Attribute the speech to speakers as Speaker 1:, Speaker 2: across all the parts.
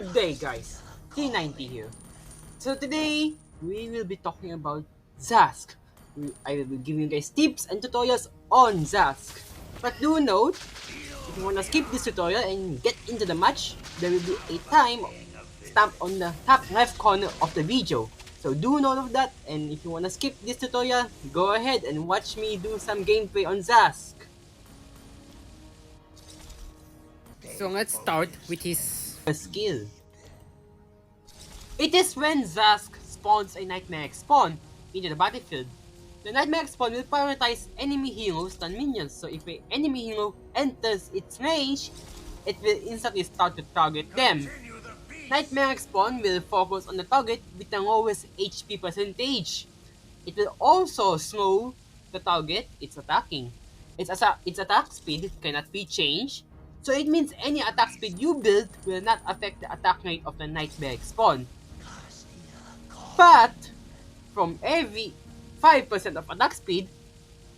Speaker 1: Good day guys, T90 here. So today, we will be talking about zhask. I will be giving you guys tips and tutorials on zhask. But do note, if you wanna skip this tutorial and get into the match, there will be a time stamp on the top left corner of the video. So do note of that, and if you wanna skip this tutorial, go ahead and watch me do some gameplay on zhask. So let's start with his skill. It is when zhask spawns a Nightmare spawn into the battlefield. The Nightmare spawn will prioritize enemy heroes than minions, so if an enemy hero enters its range, it will instantly start to target them. Nightmare spawn will focus on the target with the lowest HP percentage. It will also slow the target it's attacking. Its attack speed cannot be changed, so it means any attack speed you build will not affect the attack rate of the Nightmare spawn. But from every 5% of attack speed,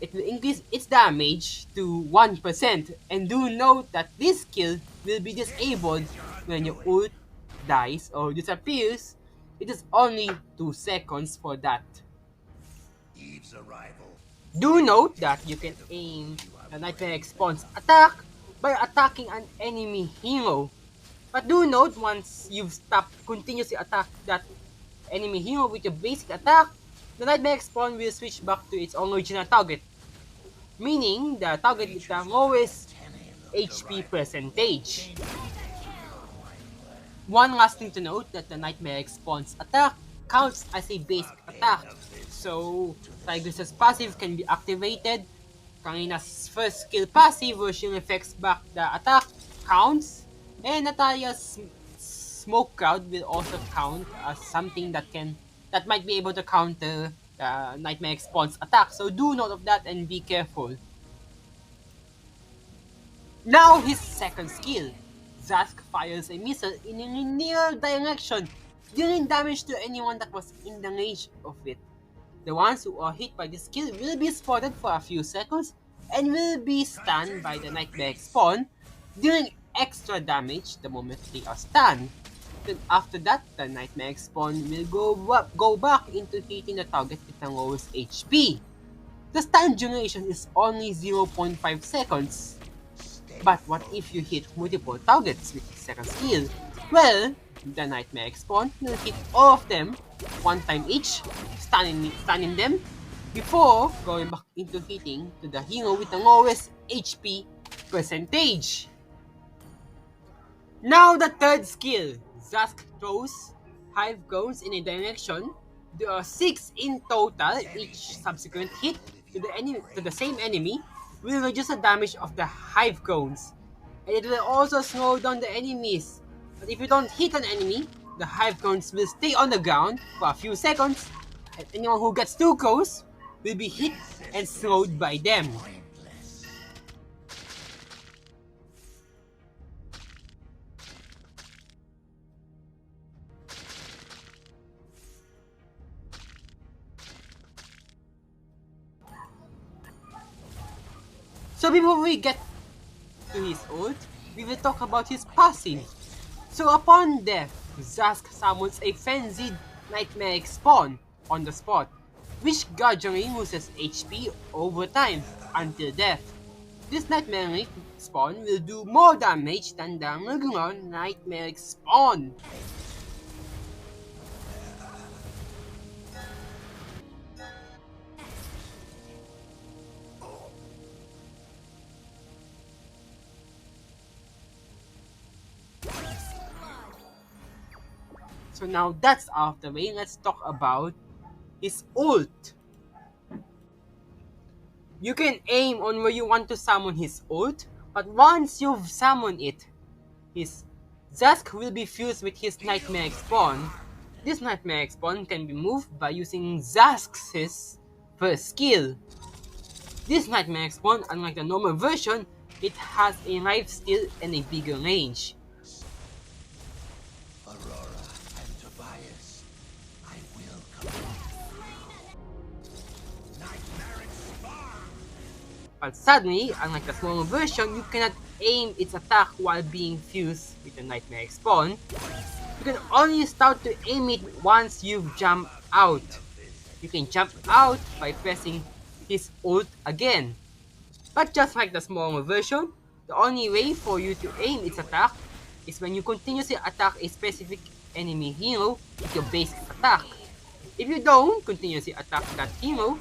Speaker 1: it will increase its damage to 1%. And do note that this skill will be disabled when your ult dies or disappears. It is only 2 seconds for that. Do note that you can aim the Nightmare spawn's attack by attacking an enemy hero. But do note, once you've stopped continuously attack that enemy hero with your basic attack, the Nightmare spawn will switch back to its original target, meaning the target with the lowest HP percentage. One last thing to note, that the Nightmare spawn's attack counts as a basic attack, so Tigress's passive can be activated. Karina's first skill passive, where she reflects back the attack, counts, and Natalia's Smoke Cloud will also count as something that might be able to counter the Nightmare spawn's attack. So do note of that and be careful. Now his second skill. Zhask fires a missile in a linear direction, dealing damage to anyone that was in the range of it. The ones who are hit by this skill will be spotted for a few seconds and will be stunned by the Nightmare spawn, dealing extra damage the moment they are stunned. Then after that, the Nightmare spawn will go back into hitting the target with the lowest HP. The stun duration is only 0.5 seconds. But what if you hit multiple targets with the second skill? Well, the Nightmare spawn will hit all of them one time each, stunning them, before going back into hitting to the hero with the lowest HP percentage. Now the third skill. Zhask throws hive cones in a direction. There are 6 in total. Each subsequent hit to the same enemy will reduce the damage of the hive cones, and it will also slow down the enemies. But if you don't hit an enemy, the hive cones will stay on the ground for a few seconds, and anyone who gets too close will be hit and slowed by them. So before we get to his ult, we will talk about his passive. So upon death, Zhask summons a frenzied Nightmare spawn on the spot, which gradually loses HP over time until death. This Nightmare spawn will do more damage than the regular Nightmare spawn. So now that's out of the way, let's talk about his ult. You can aim on where you want to summon his ult, but once you've summoned it, his Zhask will be fused with his Nightmare spawn. This Nightmare spawn can be moved by using Zhask's first skill. This Nightmare spawn, unlike the normal version, it has a lifesteal and a bigger range. But suddenly, unlike the smaller version, you cannot aim its attack while being fused with the Nightmare spawn. You can only start to aim it once you've jumped out. You can jump out by pressing his ult again. But just like the smaller version, the only way for you to aim its attack is when you continuously attack a specific enemy hero with your basic attack. If you don't continuously attack that hero,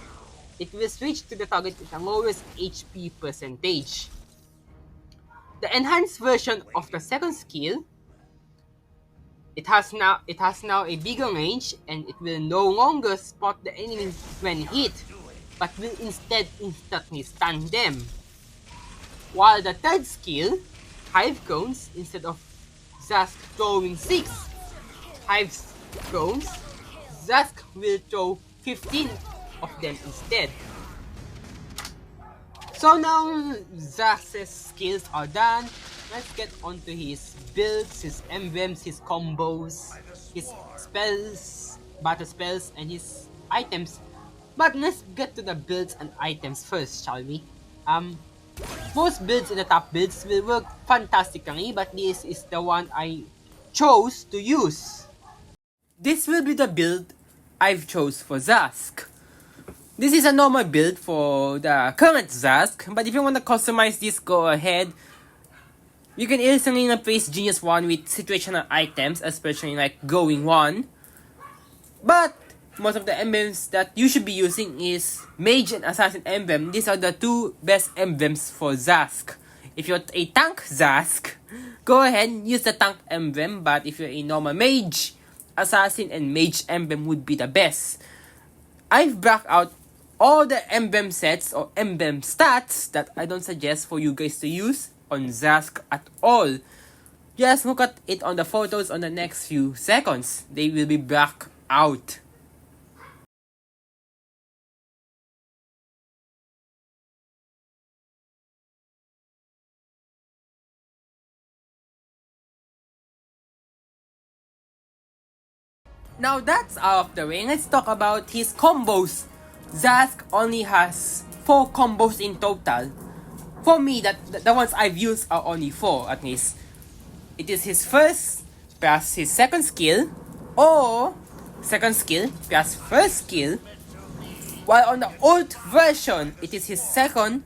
Speaker 1: it will switch to the target with the lowest HP percentage. The enhanced version of the second skill, it has now a bigger range and it will no longer spot the enemy when hit, but will instead instantly stun them. While the third skill, Hive Cones, instead of Zhask throwing 6 Hive Cones, Zhask will throw 15 of them instead. So now Zhask's skills are done, let's get onto his builds, his emblems, his combos, his spells, battle spells, and his items. But let's get to the builds and items first, shall we? Most builds in the top builds will work fantastically, but this is the one I chose to use. This will be the build I've chose for Zhask. This is a normal build for the current Zhask, but if you want to customize this, go ahead. You can easily replace Genius 1 with situational items, especially like Going 1. But most of the emblems that you should be using is Mage and Assassin emblem. These are the two best emblems for Zhask. If you're a tank Zhask, go ahead and use the tank emblem, but if you're a normal Mage, Assassin and Mage emblem would be the best. I've backed out all the emblem sets or emblem stats that I don't suggest for you guys to use on Zhask at all. Just look at it on the photos on the next few seconds. They will be backed out. Now that's out of the way, let's talk about his combos. Zhask only has 4 combos in total. For me, the ones I've used are only 4 at least. It is his first plus his second skill, or second skill plus first skill. While on the old version, it is his second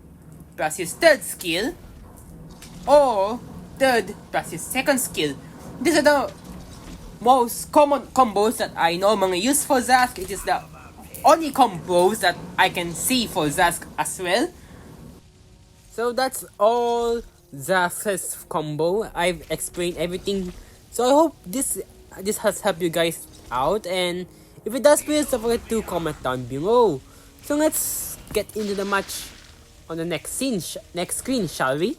Speaker 1: plus his third skill, or third plus his second skill. These are the most common combos that I normally use for Zhask. It is the only combos that I can see for Zhask as well. So that's all Zhask's combo. I've explained everything. So I hope this has helped you guys out, and if it does, please don't forget to comment down below. So let's get into the match on the next screen, shall we?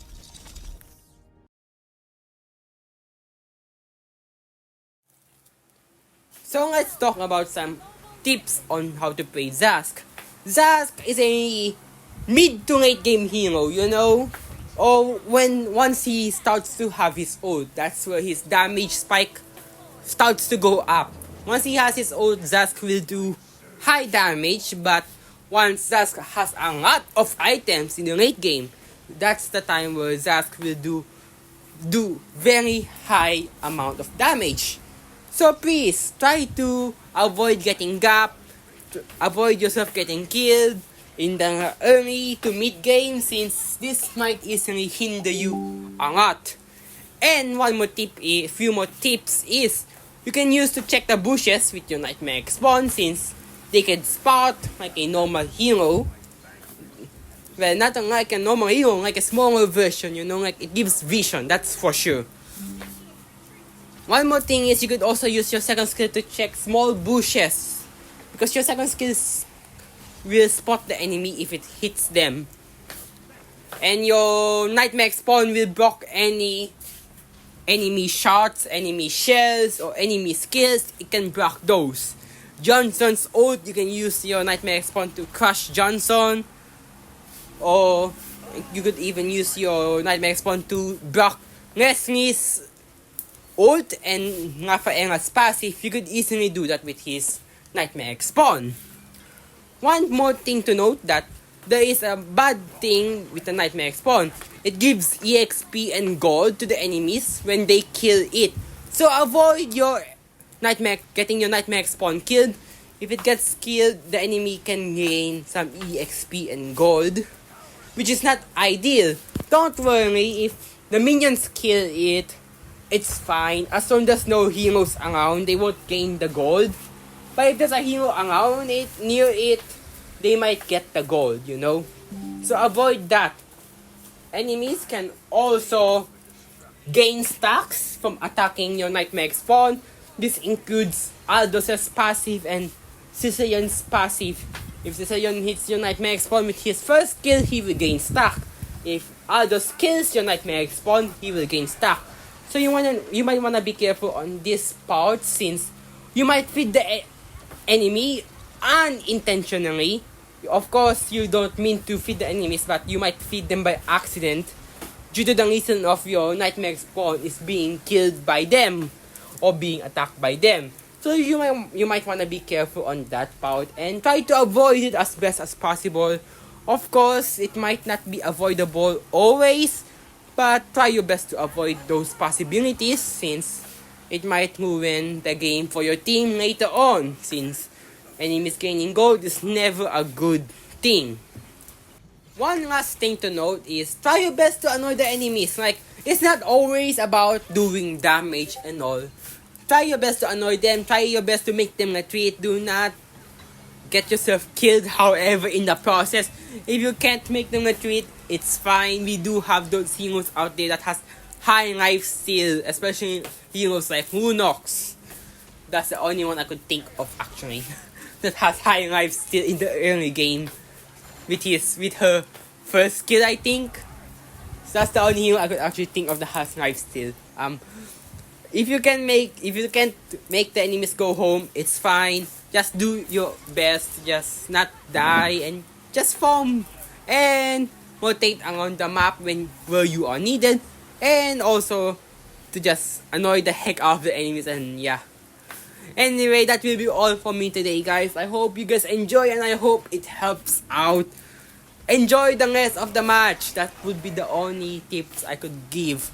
Speaker 1: So let's talk about some tips on how to play Zhask. Zhask is a mid to late game hero, you know, or once he starts to have his ult, that's where his damage spike starts to go up. Once he has his ult, Zhask will do high damage, but once Zhask has a lot of items in the late game, that's the time where Zhask will do very high amount of damage. So please try to avoid getting gapped, avoid yourself getting killed in the early to mid game, since this might easily hinder you a lot. And one more tip, a few more tips is you can use to check the bushes with your Nightmare Spawn, since they can spot like a normal hero. Well, not unlike a normal hero, like a smaller version, you know, like it gives vision, that's for sure. One more thing is you could also use your second skill to check small bushes, because your second skill will spot the enemy if it hits them. And your Nightmare Spawn will block any enemy shots, enemy shells, or enemy skills. It can block those. Johnson's ult, you can use your Nightmare Spawn to crush Johnson, or you could even use your Nightmare Spawn to block Leslie's ult and Rafaela's passive. You could easily do that with his Nightmare Spawn. One more thing to note, that there is a bad thing with the Nightmare Spawn. It gives EXP and gold to the enemies when they kill it. So avoid your nightmare getting your nightmare spawn killed. If it gets killed, the enemy can gain some EXP and gold, which is not ideal. Don't worry if the minions kill it, it's fine. As long as no heroes around, they won't gain the gold. But if there's a hero around it, near it, they might get the gold, you know? So avoid that. Enemies can also gain stacks from attacking your nightmare spawn. This includes Aldous' passive and Sicilian's passive. If Sicilian hits your nightmare spawn with his first kill, he will gain stack. If Aldous kills your nightmare spawn, he will gain stack. So you might wanna be careful on this part, since you might feed the enemy unintentionally. Of course, you don't mean to feed the enemies, but you might feed them by accident, due to the reason of your nightmare spawn is being killed by them or being attacked by them. So you might want to be careful on that part and try to avoid it as best as possible. Of course, it might not be avoidable always, but try your best to avoid those possibilities, since it might ruin the game for your team later on, since enemies gaining gold is never a good thing. One last thing to note is try your best to annoy the enemies. Like, it's not always about doing damage and all. Try your best to annoy them. Try your best to make them retreat. Do not get yourself killed, however, in the process. If you can't make them retreat, it's fine. We do have those heroes out there that has high life steal, especially heroes like Lunox. That's the only one I could think of, actually, that has high life steal in the early game. With her first skill, I think. So that's the only hero I could actually think of that has life steal. If you can't make the enemies go home, it's fine. Just do your best, just not die, and just farm and rotate around the map where you are needed, and also to just annoy the heck out of the enemies. And yeah. Anyway, that will be all for me today, guys. I hope you guys enjoy, and I hope it helps out. Enjoy the rest of the match. That would be the only tips I could give.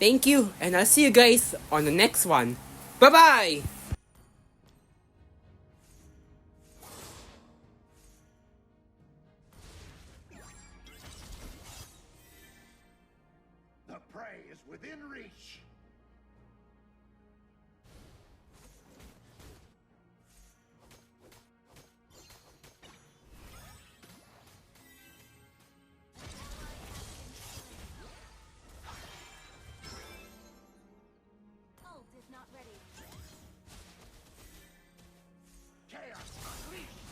Speaker 1: Thank you, and I'll see you guys on the next one. Bye-bye!
Speaker 2: The prey is within reach.
Speaker 3: Not ready.
Speaker 2: Chaos unleashed.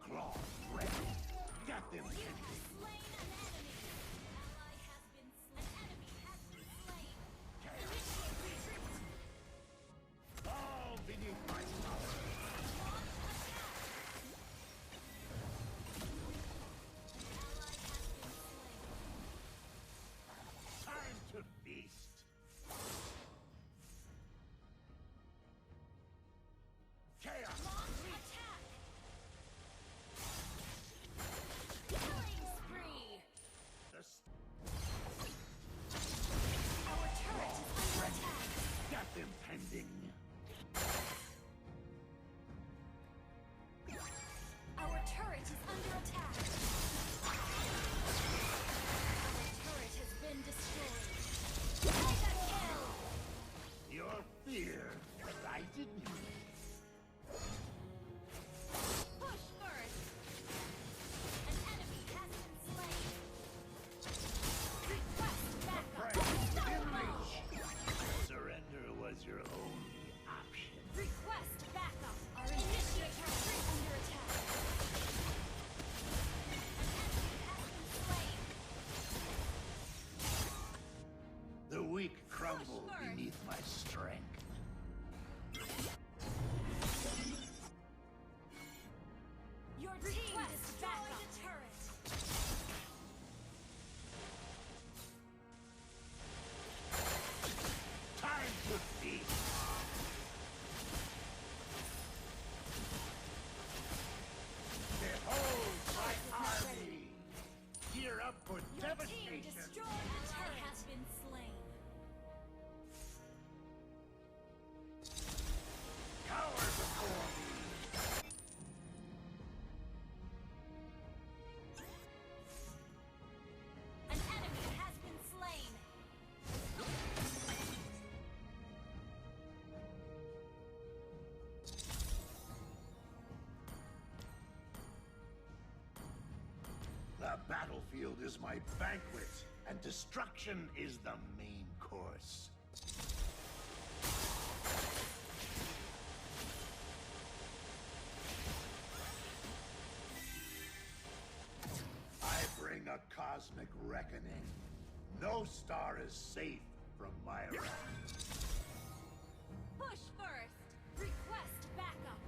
Speaker 2: Claw ready. Got them.
Speaker 3: You have slain an enemy. An ally has been slain. An enemy has been slain. Initiate retreat.
Speaker 2: All beneath my power. Time to feast. Chaos.
Speaker 3: Launch attack. Killing spree.
Speaker 2: The
Speaker 3: Our turret is under attack.
Speaker 2: got them pending.
Speaker 3: Our turret is under attack. Our turret has been destroyed. Mega kill.
Speaker 2: Your fear frightened me.
Speaker 3: Push first. An enemy has been slain. Request
Speaker 2: Prey
Speaker 3: backup.
Speaker 2: is within
Speaker 3: Unstoppable.
Speaker 2: reach. Surrender was your only option.
Speaker 3: Request backup. Our initiator is under attack. An enemy has been slain.
Speaker 2: The weak crumble beneath my strength.
Speaker 3: Your team destroyed a turret.
Speaker 2: Time to feast. Behold my army. Gear up for
Speaker 3: Your team
Speaker 2: devastation.
Speaker 3: destroyed a turret. Has been slain.
Speaker 2: battlefield is my banquet, and destruction is the main course. I bring a cosmic reckoning. No star is safe from my wrath.
Speaker 3: Push first. Request backup.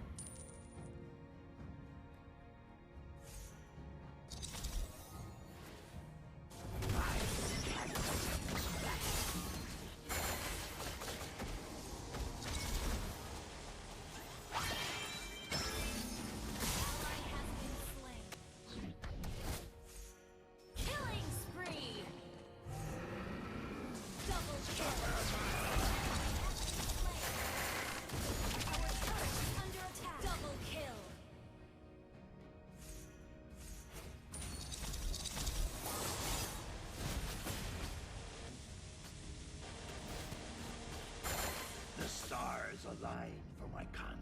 Speaker 3: Ally has been slain. Killing spree. Double kill. Our turret is under attack. Double kill.
Speaker 2: The stars align for my conquest.